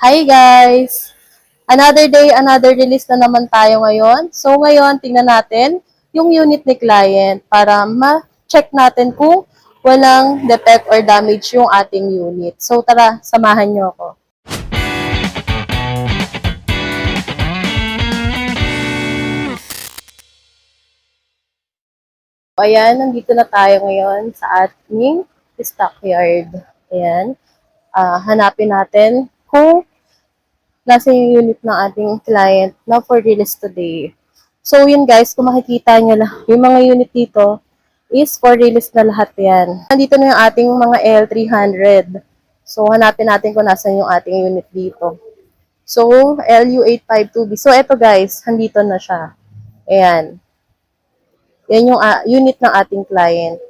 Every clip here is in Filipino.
Hi guys! Another day, another release na naman tayo ngayon. So ngayon, tingnan natin yung unit ni client para ma-check natin kung walang defect or damage yung ating unit. So tara, samahan nyo ako. Ayan, nandito na tayo ngayon sa ating stockyard. Ayan, hanapin natin kung nasa yung unit ng ating client na for release today. So yun guys, kung makikita nyo lang, yung mga unit dito is for release na lahat yan. Nandito na yung ating mga L300. So hanapin natin kung nasan yung ating unit dito. So LU852B. So eto guys, nandito na siya. Ayan. Yan yung unit ng ating client.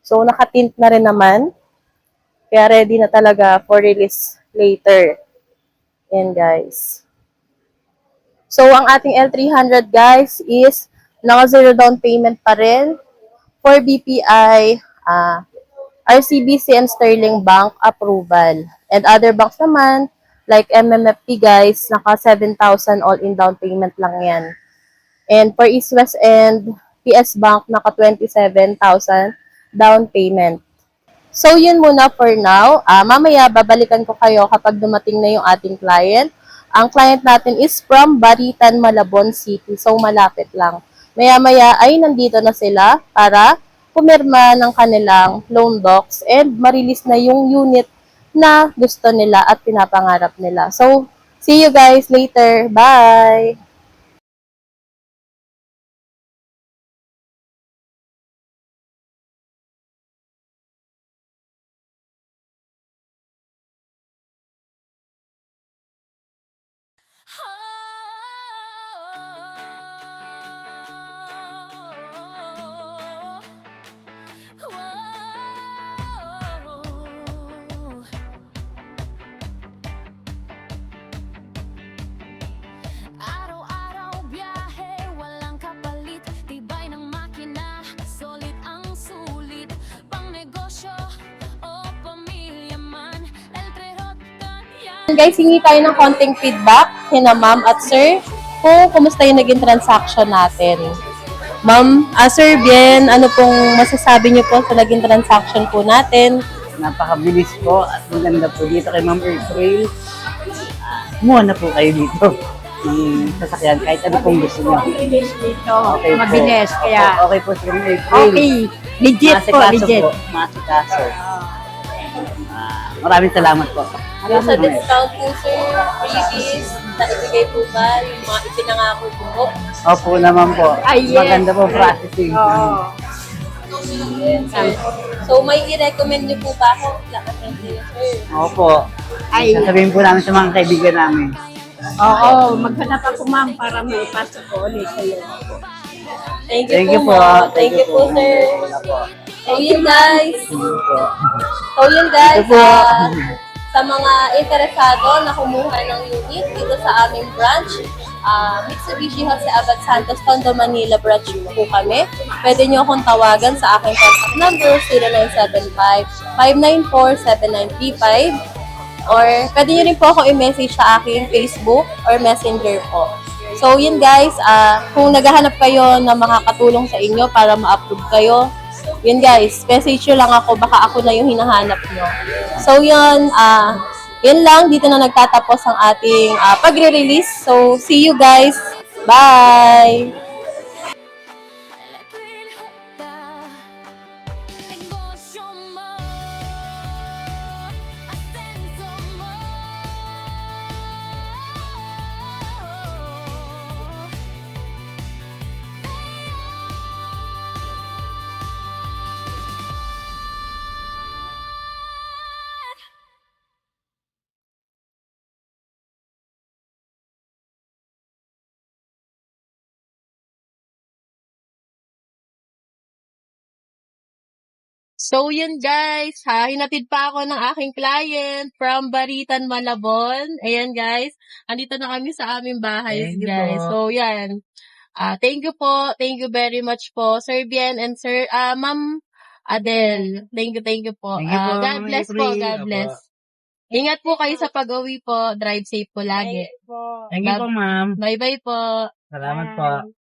So nakatint na rin naman. Kaya ready na talaga for release later. Ayan guys. So, ang ating L300 guys is naka-zero down payment pa rin for BPI, RCBC and Sterling Bank approval. And other banks naman, like MMFP guys, naka 7,000 all-in down payment lang yan. And for East West and PS Bank, naka 27,000 down payment. So, yun muna for now. Mamaya, babalikan ko kayo kapag dumating na yung ating client. Ang client natin is from Baritan, Malabon City. So, malapit lang. Maya-maya ay nandito na sila para pumirma ng kanilang loan docs and marilis na yung unit na gusto nila at pinapangarap nila. So, see you guys later. Bye! Araw-araw biyahe, walang kapalit. Tibay ng makina, solid ang sulit. Pang negosyo o pamilya man, Eltrehotan yan. Guys, hingi tayo ng konting feedback kina ma'am at sir kung kumusta yung naging transaction natin. Ma'am, Sir Bien, ano pong masasabi niyo po sa naging transaction po natin? Napakabilis po at maganda po dito kay Ma'am April. Kumuha na po kayo dito ng sasakyan kahit ano pong gusto niyo. Mabilis dito. Okay po. Mabilis. Kaya, Okay po si Ma'am April. okay. Legit po, Maasikaso legit. po. Maasikaso. Maraming salamat po. Sa discount po, sir, previous, naibigay po ba yung mga ipinangako po? Opo naman po. Ay, yes. Maganda po processing. Oo. Yes, sir. So, may i-recommend niyo po ba ako? Lakas ng sir. Opo. Ay, Sasabihin po namin sa mga kaibigan namin. oo. Maghanap ako, ma'am, para may pasok ko ulit sa'yo. Thank you po, ma'am. Thank you po, sir. So, yun guys. So, yun guys. Ito po. Sa mga interesado na kumuha ng unit dito sa aming branch, Mitsubishi Jose Abad Santos, Tondo, Manila branch po kami. Pwede nyo akong tawagan sa aking contact number 0975-594-7935 or pwede nyo rin po ako i-message sa aking Facebook or Messenger po. So yun guys, kung naghahanap kayo na makakatulong sa inyo para ma-approve kayo, yun guys, message nyo lang ako, baka ako na yung hinahanap nyo. So yun, yun lang, dito na nagtatapos ang ating pagre-release. So see you guys. Bye! Negosyo mo, asenso mo. So, yun guys, hinatid pa ako ng aking client from Baritan, Malabon. Ayan guys, andito na kami sa aming bahay Thank you guys. po. So, yan. Thank you po, thank you very much po, Sir Bien and Sir, Ma'am Adele. Thank you po. Thank you po, God Ma'am bless po, April. God Opo. bless. Ingat po kayo sa pag-uwi po. Drive safe po lagi. Thank you po, ma'am. Bye-bye po. Salamat po.